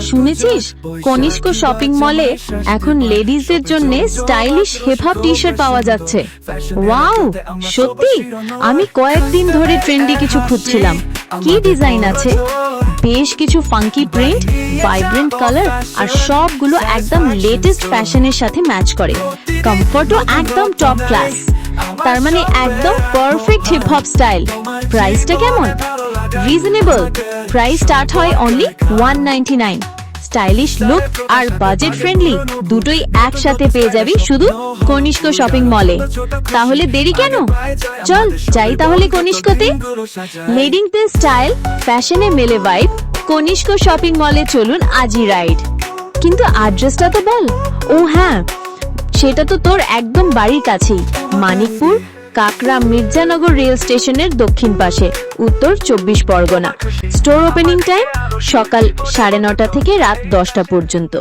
শুনেছিস কনিষ্ক শপিং মলে এখন লেডিজদের জন্য stylish hip hop T shirt পাওয়া যাচ্ছে। ওয়াও, সত্যি? আমি কয়েকদিন ধরে ট্রেন্ডি কিছু খুঁজছিলাম। কি ডিজাইন আছে? বেশ কিছু ফাঙ্কি প্রিন্ট, ভাইব্রেন্ট কালার, আর সবগুলো একদম লেটেস্ট ফ্যাশনের সাথে ম্যাচ করে। কমফর্টও একদম টপ ক্লাস। তার মানে একদম পারফেক্ট হিপ হপ স্টাইল। প্রাইসটা কেমন? রিজনেবল। প্রাইস স্টার্ট হয় অনলি 199। স্টাইলিশ লুক আর বাজেট ফ্রেন্ডলি দুটোই একসাথে পেয়ে যাবি শুধু কনিষ্ক শপিং মলে। তাহলে দেরি কেন? চল যাই তাহলে কনিষ্কতে। লিডিং দ্য স্টাইল, ফ্যাশনে মেলে ভাইব, কনিষ্ক শপিং মলে চলুন আজই রাইড। কিন্তু অ্যাড্রেসটা তো বল। ও হ্যাঁ, সেটা তো তোর একদম বাড়ির কাছেই, মানিকপুর কাকরা মির্জানগর রেল স্টেশনের দক্ষিণ পাশে, উত্তর 24 পরগনা। স্টোর ওপেনিং টাইম সকাল 9:30 থেকে রাত 10টা পর্যন্ত।